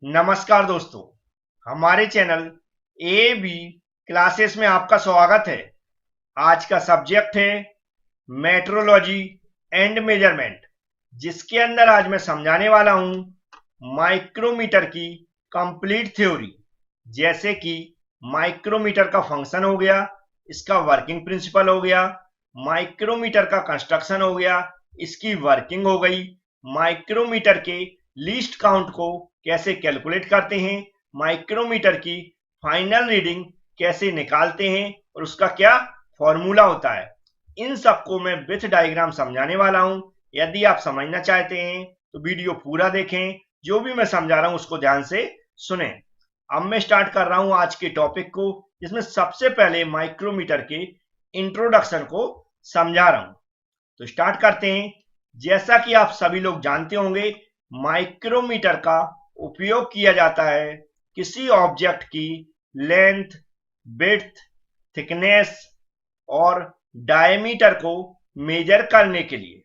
नमस्कार दोस्तों, हमारे चैनल ए बी क्लासेस में आपका स्वागत है। आज का सब्जेक्ट है मेट्रोलॉजी एंड मेजरमेंट, जिसके अंदर आज मैं समझाने वाला हूं माइक्रोमीटर की कंप्लीट थ्योरी। जैसे कि माइक्रोमीटर का फंक्शन हो गया, इसका वर्किंग प्रिंसिपल हो गया, माइक्रोमीटर का कंस्ट्रक्शन हो गया, इसकी वर्किंग हो गई, माइक्रोमीटर के लीस्ट काउंट को कैसे कैलकुलेट करते हैं, माइक्रोमीटर की फाइनल रीडिंग कैसे निकालते हैं और उसका क्या फॉर्मूला होता है, इन सबको मैं विथ डायग्राम समझाने वाला हूं। यदि आप समझना चाहते हैं तो वीडियो पूरा देखें, जो भी मैं समझा रहा हूं उसको ध्यान से सुने। अब मैं स्टार्ट कर रहा हूं आज के टॉपिक को, जिसमें सबसे पहले माइक्रोमीटर के इंट्रोडक्शन को समझा रहा हूं। तो स्टार्ट करते हैं। जैसा कि आप सभी लोग जानते होंगे, माइक्रोमीटर का उपयोग किया जाता है किसी ऑब्जेक्ट की लेंथ, विड्थ, थिकनेस और डायमीटर को मेजर करने के लिए।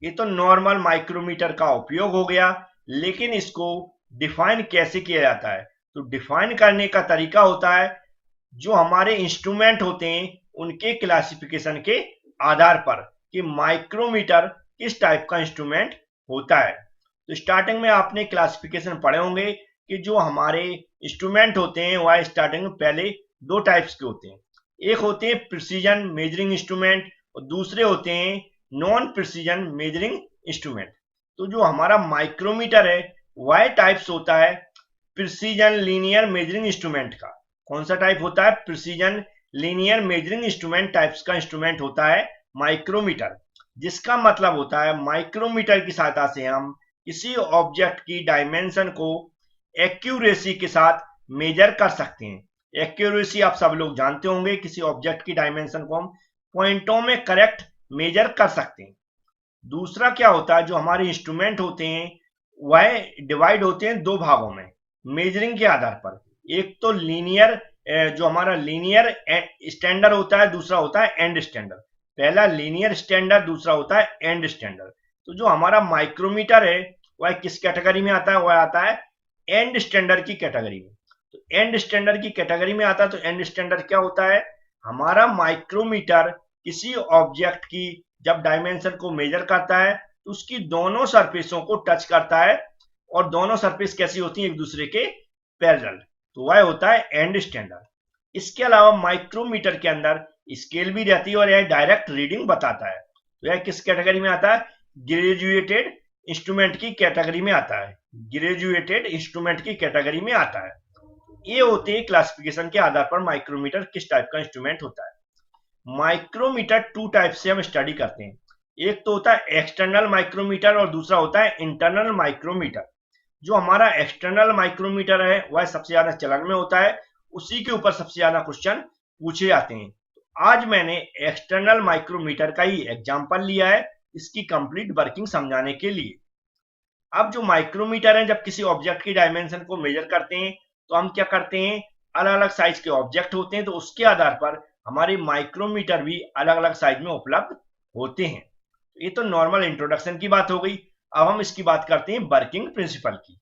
ये तो नॉर्मल माइक्रोमीटर का उपयोग हो गया, लेकिन इसको डिफाइन कैसे किया जाता है? तो डिफाइन करने का तरीका होता है जो हमारे इंस्ट्रूमेंट होते हैं उनके क्लासिफिकेशन के आधार पर कि माइक्रोमीटर किस टाइप का इंस्ट्रूमेंट होता है। तो स्टार्टिंग में आपने क्लासिफिकेशन पढ़े होंगे कि जो हमारे इंस्ट्रूमेंट होते हैं वह स्टार्टिंग में पहले दो टाइप्स के होते हैं। एक होते हैं प्रिसीजन मेजरिंग इंस्ट्रूमेंट और दूसरे होते हैं नॉन प्रिसीजन मेजरिंग इंस्ट्रूमेंट। तो जो हमारा माइक्रोमीटर है वह टाइप्स होता है प्रिसीजन लीनियर मेजरिंग इंस्ट्रूमेंट का। कौन सा टाइप होता है? Precision linear measuring instrument types का इंस्ट्रूमेंट होता है माइक्रोमीटर, जिसका मतलब होता है माइक्रोमीटर की सहायता से हम किसी ऑब्जेक्ट की डायमेंशन को एक्यूरेसी के साथ मेजर कर सकते हैं। एक्यूरेसी आप सब लोग जानते होंगे, किसी ऑब्जेक्ट की डायमेंशन को हम पॉइंटों में करेक्ट मेजर कर सकते हैं। दूसरा क्या होता है, जो हमारे इंस्ट्रूमेंट होते हैं वह डिवाइड होते हैं दो भागों में मेजरिंग के आधार पर। एक तो लीनियर, जो हमारा लीनियर स्टैंडर्ड होता है, दूसरा होता है एंड स्टैंडर्ड। पहला लीनियर स्टैंडर्ड, दूसरा होता है एंड स्टैंडर्ड। तो जो हमारा माइक्रोमीटर है वह किस कैटेगरी में आता है? वह आता है एंड स्टैंडर्ड की कैटेगरी में। तो एंड स्टैंडर्ड की कैटेगरी में आता है। तो एंड स्टैंडर्ड क्या होता है? हमारा माइक्रोमीटर किसी ऑब्जेक्ट की जब डायमेंशन को मेजर करता है तो उसकी दोनों सरफेसों को टच करता है, और दोनों सरफेस कैसी होती हैं? एक दूसरे के पैरेलल। तो वह होता है एंड स्टैंडर्ड। इसके अलावा माइक्रोमीटर के अंदर स्केल भी रहती है और यह डायरेक्ट रीडिंग बताता है। तो यह किस कैटेगरी में आता है? ग्रेजुएटेड इंस्ट्रूमेंट की कैटेगरी में आता है। ग्रेजुएटेड इंस्ट्रूमेंट की कैटेगरी में आता है। ये होते हैं क्लासिफिकेशन के आधार पर माइक्रोमीटर किस टाइप का इंस्ट्रूमेंट होता है। माइक्रोमीटर टू टाइप से हम स्टडी करते हैं। एक तो होता है एक्सटर्नल माइक्रोमीटर और दूसरा होता है इंटरनल माइक्रोमीटर। जो हमारा एक्सटर्नल माइक्रोमीटर है वह सबसे ज्यादा चलन में होता है, उसी के ऊपर सबसे ज्यादा क्वेश्चन पूछे जाते हैं। आज मैंने एक्सटर्नल माइक्रोमीटर का ही एग्जांपल लिया है इसकी कंप्लीट वर्किंग समझाने के लिए। अब जो माइक्रोमीटर है, जब किसी ऑब्जेक्ट की डायमेंशन को मेजर करते हैं तो हम क्या करते हैं, अलग अलग साइज के ऑब्जेक्ट होते हैं तो उसके आधार पर हमारे माइक्रोमीटर भी अलग अलग साइज में उपलब्ध होते हैं। ये तो नॉर्मल इंट्रोडक्शन की बात हो गई। अब हम इसकी बात करते हैं वर्किंग प्रिंसिपल की।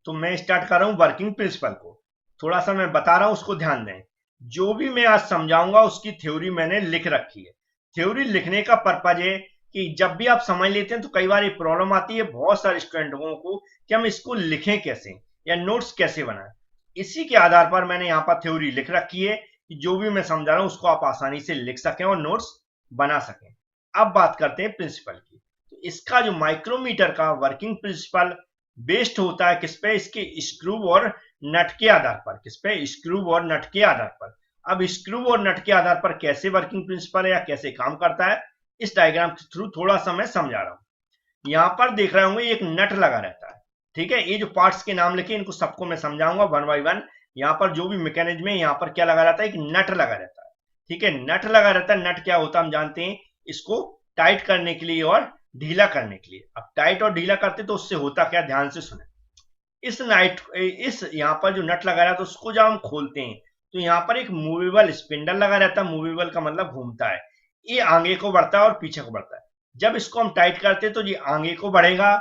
तो मैं स्टार्ट कर रहा हूं वर्किंग प्रिंसिपल को। थोड़ा सा मैं बता रहा हूं, उसको ध्यान दें। जो भी मैं आज समझाऊंगा उसकी थ्योरी मैंने लिख रखी है। थ्योरी लिखने का पर्पज है कि जब भी आप समझ लेते हैं तो कई बार ये प्रॉब्लम आती है बहुत सारे स्टूडेंटों को कि हम इसको लिखें कैसे या नोट्स कैसे बनाएं। इसी के आधार पर मैंने यहाँ पर थ्योरी लिख रखी है कि जो भी मैं समझा रहा हूं उसको आप आसानी से लिख सकें और नोट्स बना सकें। अब बात करते हैं प्रिंसिपल की। तो इसका जो माइक्रोमीटर का वर्किंग प्रिंसिपल बेस्ड होता है किस पे? इसके स्क्रू और नट के आधार पर। किस पे? स्क्रू और नट के आधार पर। अब स्क्रू और नट के आधार पर कैसे वर्किंग प्रिंसिपल है या कैसे काम करता है, इस डायग्राम के थ्रू थोड़ा सा मैं समझा रहा हूं। यहां पर देख रहे होंगे एक नट लगा रहता है, ठीक है। ये जो पार्ट्स के नाम लिखे इनको सबको मैं समझाऊंगा वन बाय वन। यहाँ पर जो भी मैकेनिज्म है, यहाँ पर क्या लगा रहता है? एक नट लगा रहता है, ठीक है। नट लगा रहता है। नट क्या होता है हम जानते हैं, इसको टाइट करने के लिए और ढीला करने के लिए। अब टाइट और ढीला करते तो उससे होता क्या, ध्यान से सुने। इस यहाँ पर जो नट लगा रहता है उसको जब हम खोलते हैं तो यहाँ पर एक मूवेबल स्पिंडल लगा रहता है। मूवेबल का मतलब घूमता है। ये आगे को बढ़ता है और पीछे को बढ़ता है। जब इसको हम टाइट करते हैं तो ये आगे को बढ़ेगा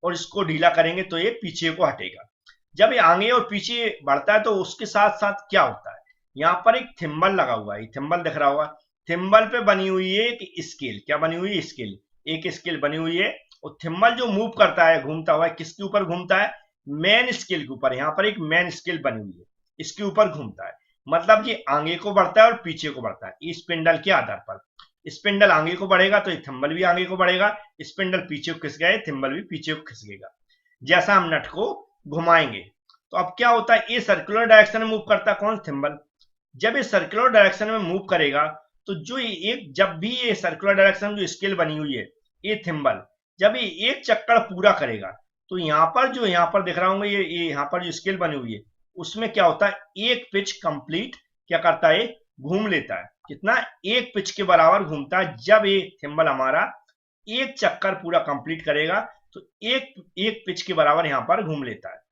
और इसको ढीला करेंगे तो ये पीछे को हटेगा। जब ये आगे और पीछे बढ़ता है तो उसके साथ साथ क्या होता है, यहाँ पर एक थिम्बल लगा हुआ है, थिम्बल दिख रहा होगा, थिम्बल पे बनी हुई है एक स्केल। क्या बनी हुई है? स्केल, एक स्केल बनी हुई है। और थिम्बल जो मूव करता है, घूमता हुआ है, किसके ऊपर घूमता है? मेन स्केल के ऊपर। यहाँ पर एक मेन स्केल बनी हुई है, इसके ऊपर घूमता है। मतलब ये आगे को बढ़ता है और पीछे को बढ़ता है इस स्पिंडल के आधार पर। स्पिंडल आगे को बढ़ेगा तो ये थिम्बल भी आगे को बढ़ेगा, स्पिंडल पीछे को खिसक गया, थिम्बल भी पीछे को खिसकेगा जैसा हम नट को घुमाएंगे। तो अब क्या होता है, ये सर्कुलर डायरेक्शन में मूव करता है कौन? थिम्बल। जब ये सर्कुलर डायरेक्शन में मूव करेगा तो जो एक, जब भी ये सर्कुलर डायरेक्शन में जो स्केल बनी हुई है ये थिम्बल, जब ये एक चक्कर पूरा करेगा तो यहाँ पर जो यहाँ पर दिख रहा होंगे ये यहाँ पर जो स्केल बनी हुई है उसमें क्या होता है, एक पिच कंप्लीट क्या करता है, घूम लेता है। कितना? एक पिच के बराबर घूमता है। जब ये थिम्बल हमारा एक चक्कर पूरा कंप्लीट करेगा तो एक पिच के बराबर यहाँ पर घूम लेता है।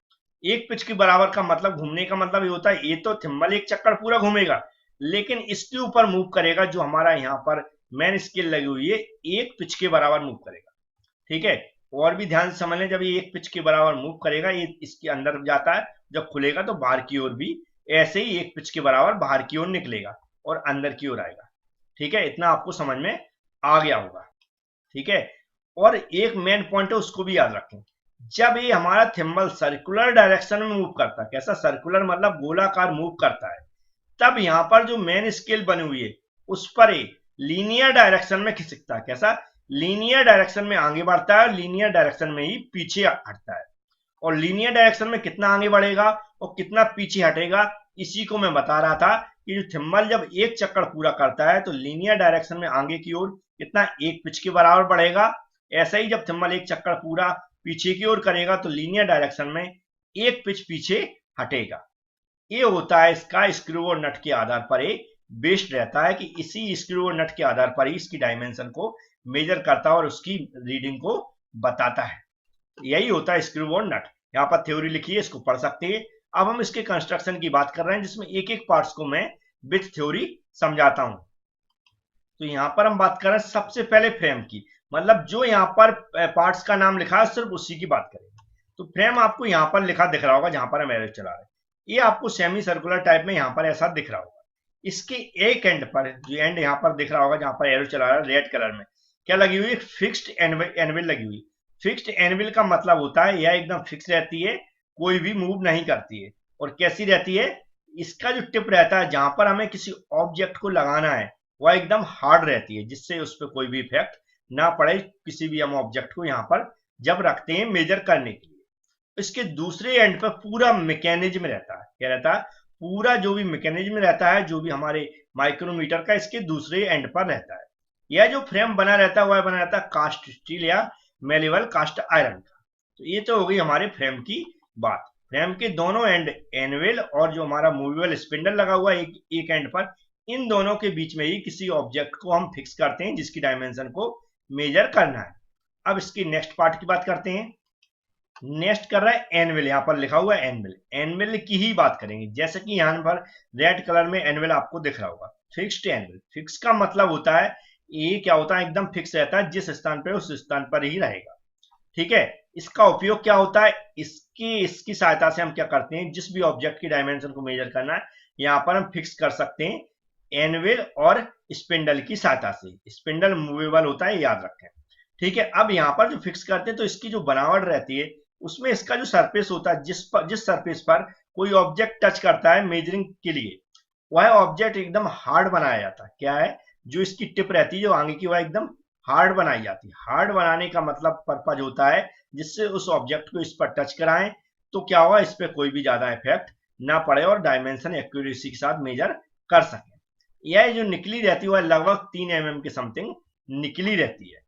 एक पिच के बराबर का मतलब, घूमने का मतलब ये होता है, ये तो थिम्बल एक चक्कर पूरा घूमेगा लेकिन इसके ऊपर मूव करेगा जो हमारा यहाँ पर मेन स्केल लगी हुई है, एक पिच के बराबर मूव करेगा। ठीक है, और भी ध्यान से समझ लें, जब ये एक पिच के बराबर मूव करेगा ये इसके अंदर जाता है, जब खुलेगा तो बाहर की ओर भी ऐसे ही एक पिच के बराबर बाहर की ओर निकलेगा और अंदर की ओर आएगा। ठीक है, इतना आपको समझ में आ गया होगा। ठीक है, और एक मेन पॉइंट है उसको भी याद रखें, जब ये हमारा थिम्बल सर्कुलर डायरेक्शन में मूव करता है, कैसा? सर्कुलर मतलब गोलाकार मूव करता है, तब यहाँ पर जो मेन स्केल बनी हुई है उस पर ये लीनियर डायरेक्शन में खिसकता है। कैसा? लीनियर डायरेक्शन में आगे बढ़ता है, लीनियर डायरेक्शन में ही पीछे हटता है। और लीनियर डायरेक्शन में कितना आगे बढ़ेगा और कितना पीछे हटेगा, इसी को मैं बता रहा था कि जो थिम्बल जब एक चक्कर पूरा करता है तो लीनियर डायरेक्शन में आगे की ओर कितना, एक पिच के बराबर बढ़ेगा। ऐसा ही जब थिम्बल एक चक्कर पूरा पीछे की ओर करेगा तो लीनियर डायरेक्शन में एक पिच पीछे हटेगा। ये होता है इसका स्क्रू और नट के आधार पर ये बेस्ड रहता है कि इसी स्क्रू और नट के आधार पर ही इसकी डायमेंशन को मेजर करता है और उसकी रीडिंग को बताता है। यही होता है स्क्रू और नट। यहाँ पर थ्योरी लिखी है, इसको पढ़ सकते हैं। अब हम इसके कंस्ट्रक्शन की बात कर रहे हैं जिसमें एक एक पार्ट्स को मैं विथ थ्योरी समझाता हूं। तो यहाँ पर हम बात कर रहे हैं सबसे पहले फ्रेम की, मतलब जो यहाँ पर पार्ट्स का नाम लिखा है सिर्फ उसी की बात करेंगे। तो फ्रेम आपको यहाँ पर लिखा दिख रहा होगा जहां पर हम एरो चला रहे हैं, ये आपको सेमी सर्कुलर टाइप में यहाँ पर ऐसा दिख रहा होगा। इसके एक एंड पर, जो एंड यहाँ पर दिख रहा होगा जहां पर एरो चला रहा है रेड कलर में, क्या लगी हुई है? फिक्स्ड एनविल लगी हुई। फिक्स्ड एनविल का मतलब होता है यह एकदम फिक्स रहती है, कोई भी मूव नहीं करती है। और कैसी रहती है? इसका जो टिप रहता है जहां पर हमें किसी ऑब्जेक्ट को लगाना है वह एकदम हार्ड रहती है, जिससे उस पर कोई भी इफेक्ट ना पड़े किसी भी हम ऑब्जेक्ट को यहाँ पर जब रखते हैं मेजर करने के लिए। इसके दूसरे एंड पर पूरा मैकेनिज्म रहता है। क्या रहता है? पूरा जो भी मैकेनिज्म रहता है, जो भी हमारे माइक्रोमीटर का, इसके दूसरे एंड पर रहता है। यह जो फ्रेम बना रहता है वह बना रहता है कास्ट स्टील या मेलेबल कास्ट आयरन का। तो ये तो हो गई हमारे फ्रेम की बात। फ्रेम के दोनों एंड एनवेल और जो हमारा मूवेबल स्पिंडल लगा हुआ है एक एंड पर, इन दोनों के बीच में ही किसी ऑब्जेक्ट को हम फिक्स करते हैं जिसकी डायमेंशन को मेजर करना है। अब इसकी नेक्स्ट पार्ट की बात करते हैं। नेक्स्ट कर रहा है एनविल, यहाँ पर लिखा हुआ है एनविल। एनविल की ही बात करेंगे, जैसे कि यहाँ पर रेड कलर में एनविल आपको दिख रहा होगा, फिक्स्ड एनविल। फिक्स का मतलब होता है ये क्या होता है, एकदम फिक्स रहता है, जिस स्थान पे उस स्थान पर ही रहेगा। ठीक है, इसका उपयोग क्या होता है, इसकी सहायता से हम क्या करते हैं, जिस भी ऑब्जेक्ट की डायमेंशन को मेजर करना है यहाँ पर हम फिक्स कर सकते हैं एनविल और स्पिंडल की सहायता से। स्पिंडल मूवेबल होता है, याद रखें। ठीक है, अब यहाँ पर जो फिक्स करते हैं तो इसकी जो बनावट रहती है उसमें इसका जो सरफेस होता है, जिस सरफेस पर कोई ऑब्जेक्ट टच करता है मेजरिंग के लिए, वह ऑब्जेक्ट एकदम हार्ड बनाया जाता है। क्या है? जो इसकी टिप रहती है जो आगे की, वह एकदम हार्ड बनाई जाती है। हार्ड बनाने का मतलब पर्पज होता है जिससे उस ऑब्जेक्ट को इस पर टच कराएं तो क्या होगा, इस पर कोई भी ज्यादा इफेक्ट ना पड़े और डायमेंशन एक्यूरेसी के साथ मेजर कर सके। यह जो निकली रहती है वह लगभग 3 mm के समथिंग निकली रहती है।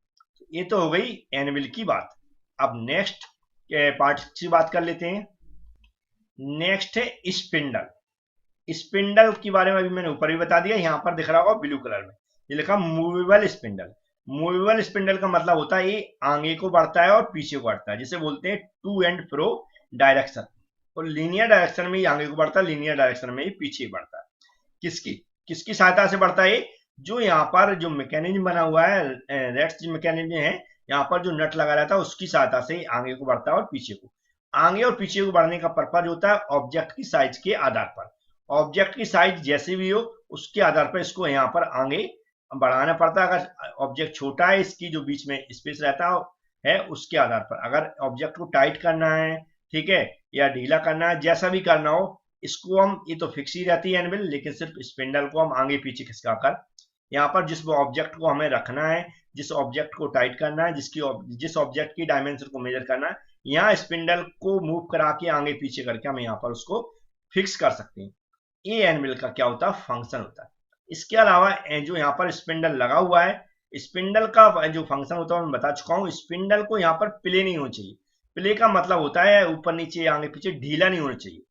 ये तो हो गई एनविल की बात। अब नेक्स्ट पार्ट की बात कर लेते हैं। नेक्स्ट है स्पिंडल। स्पिंडल के बारे में अभी मैंने ऊपर भी बता दिया, यहाँ पर दिख रहा होगा ब्लू कलर में ये लिखा मूवेबल स्पिंडल। मूवेबल स्पिंडल का मतलब होता है ये आगे को बढ़ता है और पीछे को बढ़ता है, जिसे बोलते हैं टू एंड फ्रो डायरेक्शन। और लीनियर डायरेक्शन में ही आगे को बढ़ता है, लीनियर डायरेक्शन में ही पीछे बढ़ता है। किसकी सहायता से बढ़ता है? जो यहाँ पर जो मैकेनिज्म बना हुआ है, रेट्स मैकेनिज्म है, यहाँ पर जो नट लगा रहता है उसकी सहायता से आगे को बढ़ता है और पीछे को। आगे और पीछे को बढ़ने का पर्पज होता है ऑब्जेक्ट की साइज के आधार पर। ऑब्जेक्ट की साइज जैसे भी हो उसके आधार पर इसको यहाँ पर आगे बढ़ाना पड़ता है। अगर ऑब्जेक्ट छोटा है, इसकी जो बीच में स्पेस रहता है उसके आधार पर। अगर ऑब्जेक्ट को टाइट करना है, ठीक है, या ढीला करना है, जैसा भी करना हो, इसको हम, ये तो फिक्स ही रहती है एनविल, लेकिन सिर्फ स्पिंडल को हम आगे पीछे खिसका कर यहाँ पर जिस ऑब्जेक्ट को हमें रखना है, जिस ऑब्जेक्ट को टाइट करना है, जिस ऑब्जेक्ट की डायमेंशन को मेजर करना है, यहाँ स्पिंडल को मूव करा के आगे पीछे करके हम यहाँ पर उसको फिक्स कर सकते हैं। ये एनविल का क्या होता है, फंक्शन होता है। इसके अलावा जो यहाँ पर स्पिंडल लगा हुआ है, स्पिंडल का जो फंक्शन होता है मैं बता चुका हूँ। स्पिंडल को यहाँ पर प्ले नहीं होना चाहिए। प्ले का मतलब होता है ऊपर नीचे आगे पीछे ढीला नहीं होना चाहिए,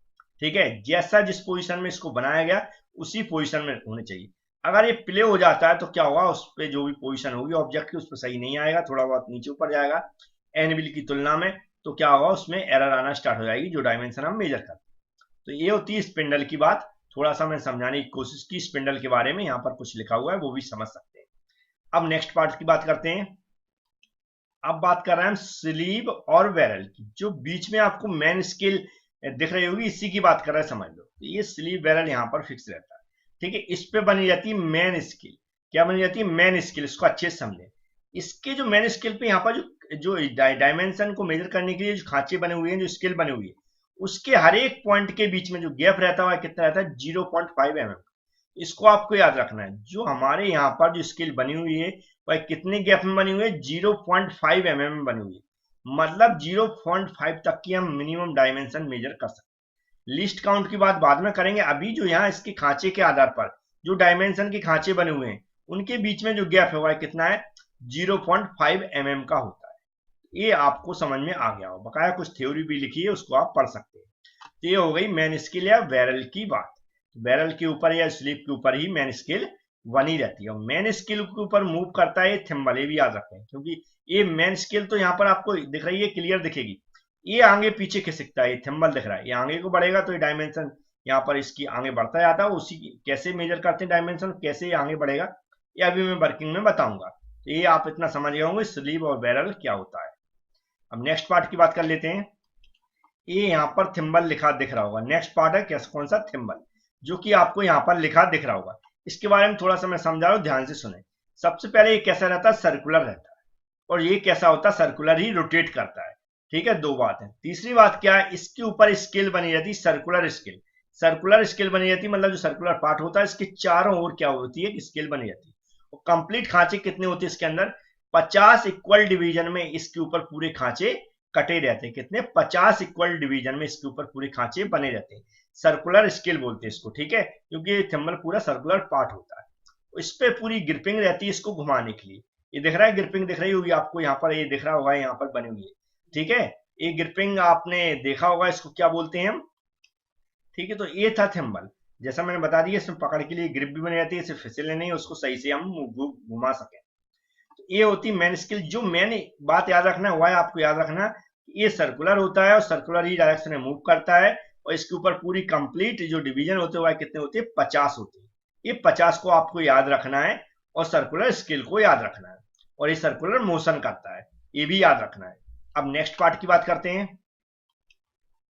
ठीक है। जैसा जिस पोजीशन में इसको बनाया गया उसी पोजीशन में होना चाहिए। अगर ये प्ले हो जाता है तो क्या होगा, उस पर जो भी पोजीशन होगी ऑब्जेक्ट की उस पर सही नहीं आएगा, थोड़ा बहुत नीचे ऊपर जाएगा एनविल की तुलना में, तो क्या होगा, उसमें एरर आना स्टार्ट हो जाएगी जो डायमेंशन हम मेजर करते हैं। तो ये होती है स्पिंडल की बात। थोड़ा सा मैं समझाने की कोशिश की स्पिंडल के बारे में, यहाँ पर कुछ लिखा हुआ है वो भी समझ सकते हैं। अब नेक्स्ट पार्ट की बात करते हैं। अब बात कर रहे हैं हम स्लीव और बैरल की। जो बीच में आपको मेन स्केल दिख रही होगी इसी की बात कर रहे हैं, समझ लो। तो ये स्लीव बैरल यहाँ पर फिक्स रहता है, ठीक है। इस पे बनी जाती है मेन स्केल। क्या बनी जाती है, मेन स्केल। इसको अच्छे से समझें। इसके जो मेन स्केल पे यहाँ पर जो डायमेंशन को मेजर करने के लिए जो खांचे बने हुए हैं, जो स्केल बने हुई है, उसके हर एक पॉइंट के बीच में जो गैप रहता है कितना रहता है, 0.5 mm। इसको आपको याद रखना है। जो हमारे यहाँ पर जो स्केल बनी हुई है वह कितने गैप में बनी हुई है, 0.5 mm में बनी हुई है। मतलब 0.5 तक की हम मिनिमम डायमेंशन मेजर कर सकते हैं। लिस्ट काउंट की बात बाद में करेंगे। अभी जो यहाँ इसके खांचे के आधार पर जो डायमेंशन के खांचे बने हुए हैं उनके बीच में जो गैप है वह कितना है, 0.5 mm का होता है। ये आपको समझ में आ गया हो। बकाया कुछ थ्योरी भी लिखी है, उसको आप पढ़ सकते हैं। तो ये हो गई मेन स्केल या बैरल की बात। बैरल के ऊपर या स्लीव के ऊपर ही मेन स्केल बनी रहती है। और मेन स्केल के ऊपर मूव करता है थिम्बल, ये भी याद रखें, क्योंकि ये मेन स्केल तो यहाँ पर आपको दिख रही है, क्लियर दिखेगी। ये आगे पीछे खिसकता है, ये थिम्बल दिख रहा है, ये आगे को बढ़ेगा तो ये डायमेंशन यहाँ पर इसकी आगे बढ़ता जाता है। उसी कैसे मेजर करते हैं डायमेंशन, कैसे ये आगे बढ़ेगा, ये अभी मैं वर्किंग में बताऊंगा। तो ये आप इतना समझ गए होंगे स्लीव और बैरल क्या होता है। अब नेक्स्ट पार्ट की बात कर लेते हैं। ये यहाँ पर थिम्बल लिखा दिख रहा होगा। नेक्स्ट पार्ट है कैसे, कौन सा, थिम्बल, जो कि आपको यहाँ पर लिखा दिख रहा होगा। इसके बारे में थोड़ा सा मैं समझा रहा हूँ, ध्यान से सुने। सबसे पहले ये कैसा रहता है, सर्कुलर रहता है। और ये कैसा होता है, सर्कुलर ही रोटेट करता है, ठीक है। दो बात है। तीसरी बात क्या है, इसके ऊपर स्केल बनी रहती है, सर्कुलर स्केल। सर्कुलर स्केल बनी रहती है मतलब जो सर्कुलर पार्ट होता है इसके चारों ओर क्या होती है, स्केल बनी रहती है। और कंप्लीट खांचे कितने होते हैं इसके अंदर, 50 इक्वल डिवीजन में इसके ऊपर पूरे खांचे कटे रहते हैं। कितने, 50 इक्वल डिवीजन में इसके ऊपर पूरे खांचे बने रहते हैं। सर्कुलर स्केल बोलते हैं इसको, ठीक है, क्योंकि ये थिम्बल पूरा सर्कुलर पार्ट होता है। इस पे पूरी ग्रिपिंग रहती है इसको घुमाने के लिए। ये दिख रहा है, ग्रिपिंग दिख रही होगी आपको, यहाँ पर ये दिख रहा होगा, यहाँ पर बनी हुई है, ठीक है। ये ग्रिपिंग आपने देखा होगा, इसको क्या बोलते हैं हम, ठीक है। तो ये था थिम्बल, जैसा मैंने बता दिया, इसमें पकड़ के लिए ग्रिप भी बनी रहती है, सिर्फ फिसलने नहीं, उसको सही से हम घुमा सके। तो ये होती मेन स्केल। जो मेन बात याद रखना है वह आपको याद रखना, ये सर्कुलर होता है और सर्कुलर ही डायरेक्शन में मूव करता है। और इसके ऊपर पूरी कंप्लीट जो डिवीजन होते हैं वह कितने होते हैं, 50 होते हैं। ये 50 को आपको याद रखना है और सर्कुलर स्केल को याद रखना है। और ये सर्कुलर मोशन करता है, ये भी याद रखना है। अब नेक्स्ट पार्ट की बात करते हैं।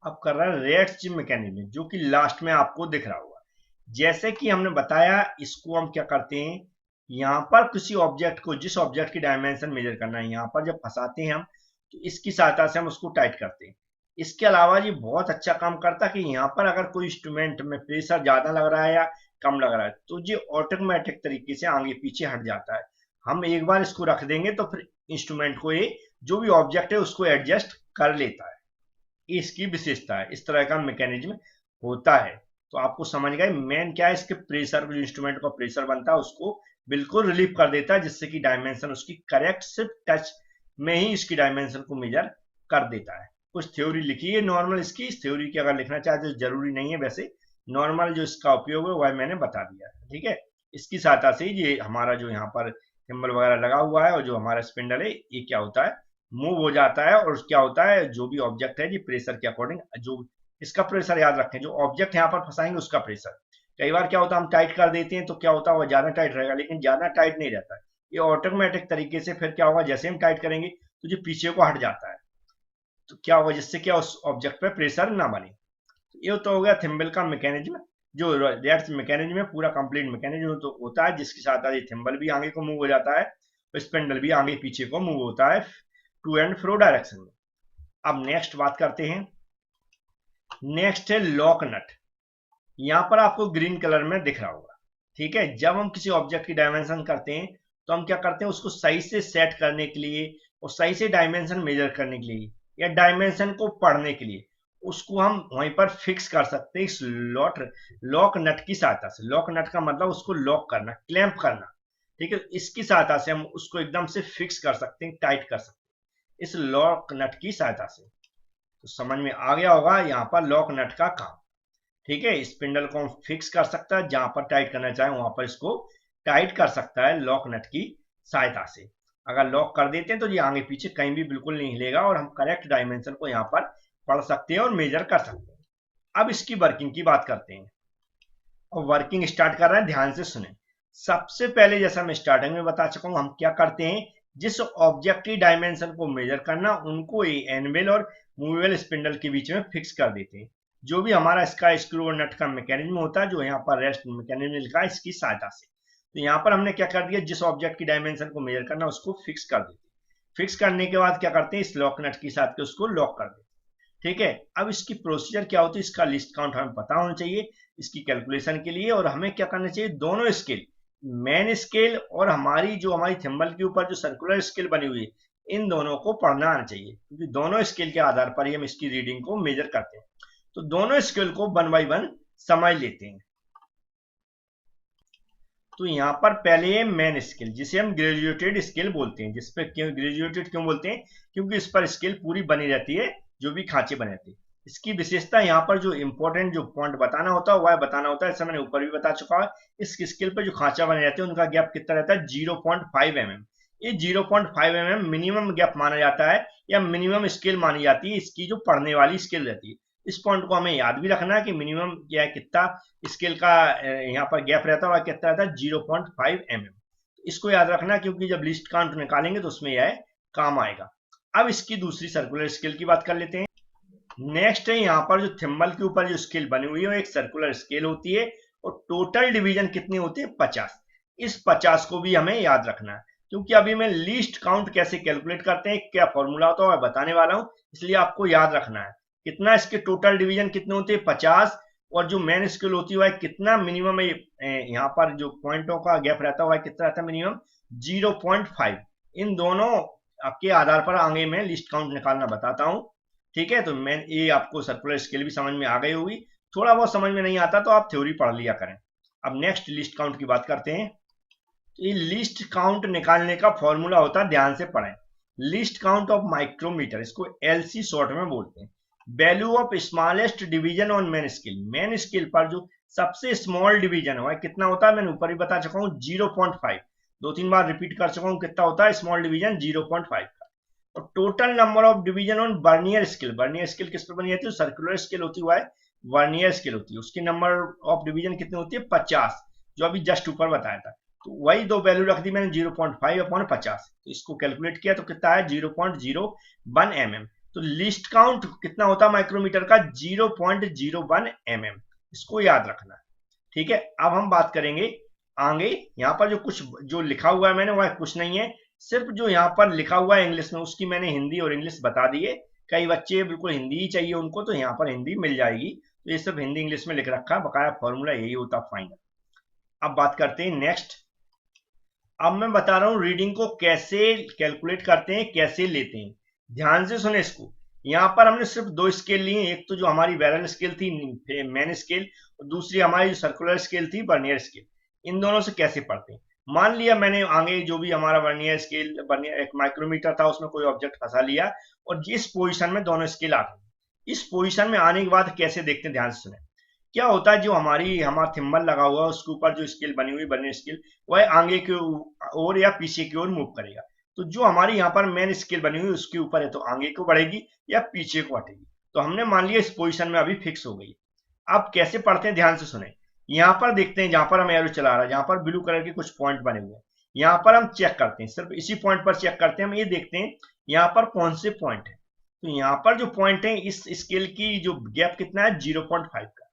अब कर रहा है रेट्स मैकेनिज्म, जो कि लास्ट में आपको दिख रहा होगा। जैसे कि हमने बताया, इसको हम क्या करते हैं, यहाँ पर किसी ऑब्जेक्ट को, जिस ऑब्जेक्ट की डायमेंशन मेजर करना है, यहाँ पर जब फंसाते हैं हम तो इसकी सहायता से हम उसको टाइट करते हैं। इसके अलावा ये बहुत अच्छा काम करता है कि यहाँ पर अगर कोई इंस्ट्रूमेंट में प्रेशर ज्यादा लग रहा है या कम लग रहा है तो ये ऑटोमेटिक तरीके से आगे पीछे हट जाता है। हम एक बार इसको रख देंगे तो फिर इंस्ट्रूमेंट को ये जो भी ऑब्जेक्ट है उसको एडजस्ट कर लेता है। इसकी विशेषता है, इस तरह का मैकेनिज्म होता है। तो आपको समझ गए मेन क्या है, इसके प्रेशर, जो इंस्ट्रूमेंट का प्रेशर बनता है उसको बिल्कुल रिलीव कर देता है, जिससे कि डायमेंशन उसकी करेक्ट सिर्फ टच में ही इसकी डायमेंशन को मेजर कर देता है। कुछ थ्योरी लिखी है नॉर्मल इसकी, इस थ्योरी की अगर लिखना चाहते तो जरूरी नहीं है, वैसे नॉर्मल जो इसका उपयोग है वह मैंने बता दिया है, ठीक है। इसकी सहायता से ये हमारा जो यहाँ पर सिंबल वगैरह लगा हुआ है और जो हमारा स्पिंडल है ये क्या होता है, मूव हो जाता है। और क्या होता है, जो भी ऑब्जेक्ट है जी प्रेशर के अकॉर्डिंग, जो इसका प्रेशर याद रखें, जो ऑब्जेक्ट यहाँ पर फंसाएंगे उसका प्रेशर। कई बार क्या होता है हम टाइट कर देते हैं तो क्या होता है वह ज्यादा टाइट रहेगा, लेकिन ज्यादा टाइट नहीं रहता है, ये ऑटोमेटिक तरीके से फिर क्या होगा, जैसे हम टाइट करेंगे तो जो पीछे को हट जाता है, तो क्या होगा, जिससे क्या उस ऑब्जेक्ट पे प्रेशर ना बने। तो ये तो हो गया थिम्बल का मैकेनिज्म, जो दैट्स मैकेनिज्म है पूरा कंप्लीट मैकेनिज्म तो होता है, जिसके साथ ये थिम्बल भी आगे को मूव हो जाता है और स्पिंडल भी आगे पीछे को मूव होता है टू एंड फ्रो डायरेक्शन में। अब नेक्स्ट बात करते हैं, नेक्स्ट है लॉक नट। यहाँ पर आपको ग्रीन कलर में दिख रहा होगा, ठीक है। जब हम किसी ऑब्जेक्ट की डायमेंशन करते हैं तो हम क्या करते हैं, उसको सही से सेट करने के लिए और सही से डायमेंशन मेजर करने के लिए या डायमेंशन को पढ़ने के लिए उसको हम वहीं पर फिक्स कर सकते हैं इस लॉक नट की सहायता से। लॉक नट का मतलब उसको लॉक करना, क्लैंप करना, ठीक है। इसकी सहायता से हम उसको एकदम से फिक्स कर सकते हैं, टाइट कर सकते हैं इस लॉक नट की सहायता से। तो समझ में आ गया होगा यहाँ पर लॉक नट का काम, ठीक है। स्पिंडल को हम फिक्स कर सकता है, जहां पर टाइट करना चाहे वहां पर इसको टाइट कर सकता है लॉक नट की सहायता से। अगर लॉक कर देते हैं तो ये आगे पीछे कहीं भी बिल्कुल नहीं हिलेगा और हम करेक्ट डायमेंशन को यहाँ पर पढ़ सकते हैं और मेजर कर सकते हैं। अब इसकी वर्किंग की बात करते हैं और वर्किंग स्टार्ट कर रहे हैं, ध्यान से सुने। सबसे पहले जैसा मैं स्टार्टिंग में बता चुका हूं, हम क्या करते हैं, जिस ऑब्जेक्ट की डायमेंशन को मेजर करना उनको एनवेल और मूवेबल स्पिंडल के बीच में फिक्स कर देते हैं। जो भी हमारा इसका स्क्रू और नट का मैकेनिज्म होता है, जो यहाँ पर रेस्ट मैकेनिज्म लिखा है, इसकी सहायता से। तो यहाँ पर हमने क्या कर दिया, जिस ऑब्जेक्ट की डायमेंशन को मेजर करना उसको फिक्स कर देते हैं। फिक्स करने के बाद क्या करते हैं, इस लॉक नट के साथ के उसको लॉक कर देते हैं, ठीक है। अब इसकी प्रोसीजर क्या होती है, इसका लिस्ट काउंट हमें पता होना चाहिए इसकी कैलकुलेशन के लिए। और हमें क्या करना चाहिए, दोनों स्केल, मेन स्केल और हमारी थिम्बल के ऊपर जो सर्कुलर स्केल बनी हुई है, इन दोनों को पढ़ना आना चाहिए, क्योंकि दोनों स्केल के आधार पर ही हम इसकी रीडिंग को मेजर करते हैं। तो दोनों स्केल को वन बाई वन समझ लेते हैं। तो यहाँ पर पहले है मेन स्केल, जिसे हम ग्रेजुएटेड स्केल बोलते हैं। जिस पे क्यों ग्रेजुएटेड क्यों बोलते हैं, क्योंकि इस पर स्केल पूरी बनी रहती है, जो भी खांचे बने रहते हैं। इसकी विशेषता यहाँ पर जो इंपॉर्टेंट जो पॉइंट बताना होता है वह बताना होता है, जैसे मैंने ऊपर भी बता चुका है। इस स्केल पर जो खांचा बने रहते हैं उनका गैप कितना रहता है, 0.5 mm। ये 0.5 mm मिनिमम गैप माना जाता है या मिनिमम स्केल मानी जाती है इसकी जो पढ़ने वाली स्केल रहती है। इस पॉइंट को हमें याद भी रखना है कि मिनिमम क्या है, कितना स्केल का यहाँ पर गैप रहता है, कितना रहता है 0.5 mm। इसको याद रखना, क्योंकि जब लिस्ट काउंट निकालेंगे तो उसमें यह काम आएगा। अब इसकी दूसरी सर्कुलर स्केल की बात कर लेते हैं। नेक्स्ट है यहाँ पर जो थिम्बल के ऊपर जो स्केल बनी हुई है एक सर्कुलर स्केल होती है और टोटल डिवीजन कितने होते हैं, 50। इस 50 को भी हमें याद रखना है, क्योंकि अभी मैं लिस्ट काउंट कैसे कैलकुलेट करते हैं, क्या फॉर्मूला होता है मैं बताने वाला हूं, इसलिए आपको याद रखना है कितना इसके टोटल डिवीजन कितने होते हैं, 50। और जो मेन स्केल होती है कितना मिनिमम यहाँ पर जो पॉइंटों का गैप रहता है कितना रहता है, मिनिमम 0.5। इन दोनों के आधार पर आगे मैं लिस्ट काउंट निकालना बताता हूँ, ठीक है। तो मैं ये आपको सर्कुलर स्केल भी समझ में आ गई होगी, थोड़ा बहुत समझ में नहीं आता तो आप थ्योरी पढ़ लिया करें। अब नेक्स्ट लिस्ट काउंट की बात करते हैं। तो ये लिस्ट काउंट निकालने का फॉर्मूला होता है, ध्यान से पढ़ें, लिस्ट काउंट ऑफ माइक्रोमीटर, इसको एलसी शॉर्ट में बोलते हैं। Value of smallest division on main scale, main scale पर जो सबसे स्मॉल डिवीजन है कितना होता है, मैंने ऊपर ही बता चुका हूँ 0.5, 2-3 बार रिपीट कर चुका हूँ, कितना होता है स्मॉल डिवीजन 0.5 का। और total number of division on vernier scale, vernier scale किस पर बनी जाती है, सर्कुलर स्केल होती हुआ है, वर्नियर स्केल होती है, उसकी नंबर ऑफ डिवीजन कितनी होती है, 50, जो अभी जस्ट ऊपर बताया था। तो वही दो वैल्यू रख दी मैंने, 0.5/50। तो इसको कैलकुलेट किया तो कितना है 0.01 mm। तो लिस्ट काउंट कितना होता है माइक्रोमीटर का, 0.01 mm। इसको याद रखना, ठीक है। अब हम बात करेंगे आगे, यहाँ पर जो कुछ जो लिखा हुआ है मैंने वह कुछ नहीं है, सिर्फ जो यहाँ पर लिखा हुआ है इंग्लिश में उसकी मैंने हिंदी और इंग्लिश बता दी है। कई बच्चे बिल्कुल हिंदी ही चाहिए उनको, तो यहाँ पर हिंदी मिल जाएगी, तो ये सब हिंदी इंग्लिश में लिख रखा है, बकाया फॉर्मूला यही होता फाइनल। अब बात करते हैं नेक्स्ट। अब मैं बता रहा हूँ रीडिंग को कैसे कैलकुलेट करते हैं, कैसे लेते हैं, ध्यान से सुने इसको। यहाँ पर हमने सिर्फ दो स्केल लिए, एक तो जो हमारी बैरल स्केल थी मेन स्केल, और दूसरी हमारी जो सर्कुलर स्केल थी वर्नियर स्केल। इन दोनों से कैसे पढ़ते हैं, मान लिया मैंने आगे जो भी हमारा वर्नियर स्केल, वर्नियर एक माइक्रोमीटर था, उसमें कोई ऑब्जेक्ट फंसा लिया और जिस पोजीशन में दोनों स्केल आ गए, इस पोजीशन में आने के बाद कैसे देखते हैं, ध्यान से सुने। क्या होता है, जो हमारा थिम्बल लगा हुआ है उसके ऊपर जो स्केल बनी हुई वर्नियर स्केल, वह आगे की ओर या पीछे की ओर मूव करेगा। तो जो हमारी यहाँ पर मेन स्केल बनी हुई उसके ऊपर है, तो आगे को बढ़ेगी या पीछे को हटेगी। तो हमने मान लिया इस पोजीशन में अभी फिक्स हो गई। अब कैसे पढ़ते हैं, ध्यान से सुने। यहाँ पर देखते हैं, जहां पर हम एरो चला रहा है, जहां पर ब्लू कलर के कुछ पॉइंट बने हुए हैं, यहाँ पर हम चेक करते हैं, सिर्फ इसी पॉइंट पर चेक करते हैं, हम ये देखते हैं यहाँ पर कौन से पॉइंट है। तो यहाँ पर जो पॉइंट है इस स्केल की जो गैप कितना है 0.5 का।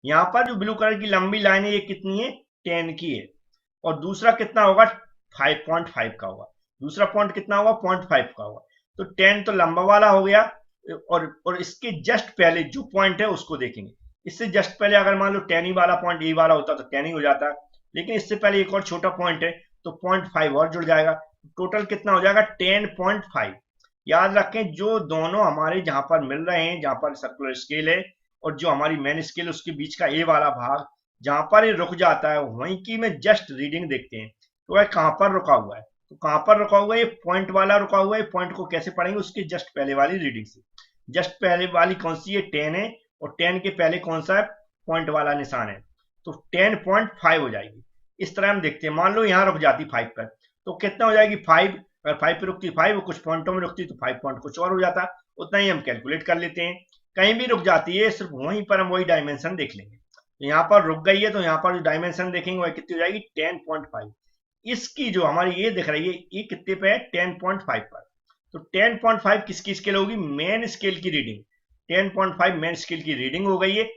यहाँ पर जो ब्लू कलर की लंबी लाइन है ये कितनी है 10 की है, और दूसरा कितना होगा 5.5 का होगा, दूसरा पॉइंट कितना होगा 0.5 का होगा। तो 10 तो लंबा वाला हो गया, और इसके जस्ट पहले जो पॉइंट है उसको देखेंगे। इससे जस्ट पहले अगर मान लो 10 ही वाला पॉइंट ए वाला होता तो 10 ही हो जाता, लेकिन इससे पहले एक और छोटा पॉइंट है तो 0.5 और जुड़ जाएगा, टोटल कितना हो जाएगा 10.5। याद रखें जो दोनों हमारे जहां पर मिल रहे हैं, जहां पर सर्कुलर स्केल है और जो हमारी मेन स्केल उसके बीच का ए वाला भाग जहां पर ये रुक जाता है वहीं की में जस्ट रीडिंग देखते हैं। तो वह कहां पर रुका हुआ है, तो कहां पर रुका हुआ है, ये पॉइंट वाला रुका हुआ है। पॉइंट को कैसे पढ़ेंगे, उसके जस्ट पहले वाली रीडिंग से। जस्ट पहले वाली कौन सी है 10 है, और 10 के पहले कौन सा है पॉइंट वाला निशान है, तो 10.5 हो जाएगी। इस तरह हम देखते हैं, मान लो यहाँ रुक जाती 5 पर तो कितना हो जाएगी 5, अगर 5 पे रुकती 5 कुछ पॉइंटों में रुकती तो 5 पॉइंट कुछ और हो जाता, उतना ही हम कैलकुलेट कर लेते हैं। कहीं भी रुक जाती है सिर्फ वहीं पर हम वही डायमेंशन देख लेंगे। तो यहाँ पर रुक गई है तो यहाँ पर जो डायमेंशन देखेंगे वह कितनी हो जाएगी 10.5। इसकी जो हमारी ये दिख रही है ये कितने पे है 10.5 पर। तो 10.5 किसकी स्केल होगी, मेन स्केल की रीडिंग। 10.5 मेन स्केल की रीडिंग हो गई है।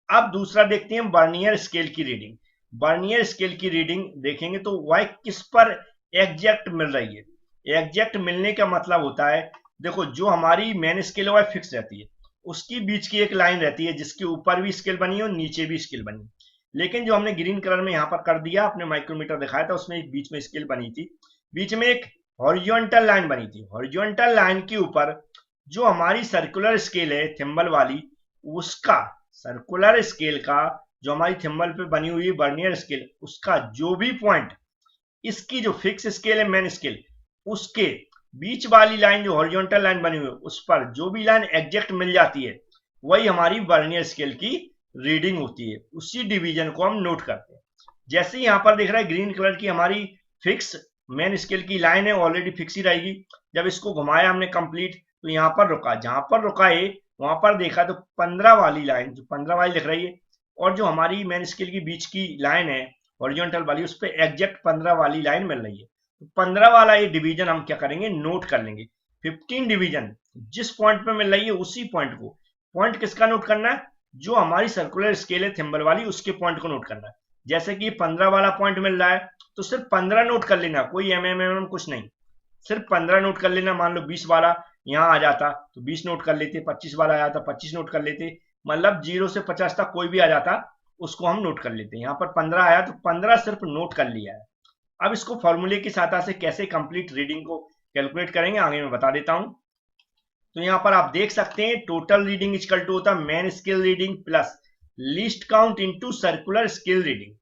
अब दूसरा देखते हैं वर्नियर स्केल की रीडिंग। वर्नियर स्केल की रीडिंग देखेंगे तो वह किस पर एग्जैक्ट मिल रही है। एग्जैक्ट मिलने का मतलब होता है, देखो जो हमारी मेन स्केल है वह फिक्स रहती है, उसकी बीच की एक लाइन रहती है जिसके ऊपर भी स्केल बनी है और नीचे भी स्केल बनी है। लेकिन जो हमने ग्रीन कलर में यहाँ पर कर दिया, अपने माइक्रोमीटर दिखाया था उसमें एक बीच में स्केल बनी थी, बीच में एक हॉरिजॉन्टल लाइन बनी थी। हॉरिजॉन्टल लाइन के ऊपर जो हमारी सर्कुलर स्केल है थिम्बल वाली, उसका सर्कुलर स्केल का जो हमारी थिम्बल पे बनी हुई वर्नियर स्केल, उसका जो भी पॉइंट इसकी जो फिक्स स्केल है मेन स्केल उसके बीच वाली लाइन जो हॉरिजॉन्टल लाइन बनी हुई है उस पर जो भी लाइन एग्जैक्ट मिल जाती है वही हमारी वर्नियर स्केल की रीडिंग होती है। उसी डिवीजन को हम नोट करते हैं। जैसे यहाँ पर देख रहे हैं ग्रीन कलर की हमारी फिक्स मेन स्केल की लाइन है, ऑलरेडी फिक्स ही रहेगी। जब इसको घुमाया हमने कंप्लीट तो यहाँ पर रुका, जहां पर रुका है वहां पर देखा तो 15 वाली लाइन, जो 15 वाली दिख रही है, और जो हमारी मेन स्केल के बीच की लाइन है हॉरिजॉन्टल वाली उस पर एग्जैक्ट 15 वाली लाइन मिल रही है। तो 15 वाला ये डिवीजन हम क्या करेंगे नोट कर लेंगे। 15 डिवीजन जिस पॉइंट पे मिल रही है उसी पॉइंट को, पॉइंट किसका नोट करना है, जो हमारी सर्कुलर स्केल है थिम्बल वाली उसके पॉइंट को नोट करना है। जैसे कि 15 वाला पॉइंट मिल रहा है तो सिर्फ 15 नोट कर लेना, कोई कुछ नहीं, सिर्फ 15 नोट कर लेना। मान लो 20 वाला यहाँ आ जाता तो 20 नोट कर लेते, 25 वाला आया था 25 नोट कर लेते, मतलब 0 से 50 तक कोई भी आ जाता उसको हम नोट कर लेते हैं। यहाँ पर 15 आया तो 15 सिर्फ नोट कर लिया है। अब इसको फॉर्मूले की सहायता से कैसे कंप्लीट रीडिंग को कैलकुलेट करेंगे आगे मैं बता देता हूं। तो यहाँ पर आप देख सकते हैं टोटल रीडिंग इक्वल टू होता है main scale reading plus least count into circular scale reading.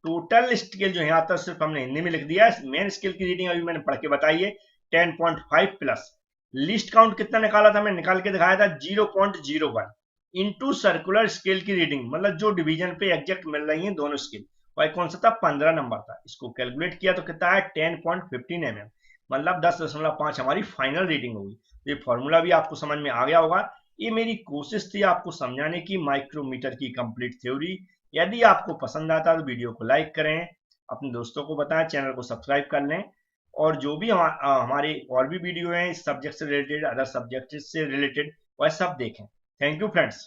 Total scale जो यहाँ तक सिर्फ हमने हिंदी में लिख दिया है, मेन स्केल की रीडिंग अभी मैंने पढ़ के बताई है 10.5 प्लस लीस्ट काउंट कितना निकाला था, मैंने निकाल के दिखाया था 0.01 इनटू सर्कुलर स्केल की रीडिंग, मतलब जो डिवीजन पे एग्जैक्ट मिल रही है दोनों स्केल, वही कौन सा था 15 नंबर था। इसको कैलकुलेट किया तो कितना है 10.15 mm, मतलब 10.5 हमारी फाइनल रीडिंग होगी। ये फॉर्मूला भी आपको समझ में आ गया होगा। ये मेरी कोशिश थी आपको समझाने की माइक्रोमीटर की कंप्लीट थ्योरी। यदि आपको पसंद आता तो वीडियो को लाइक करें, अपने दोस्तों को बताएं, चैनल को सब्सक्राइब कर लें, और जो भी हमारे और भी वीडियो हैं इस सब्जेक्ट से रिलेटेड, अदर सब्जेक्ट से रिलेटेड, वह सब देखें। Thank you friends.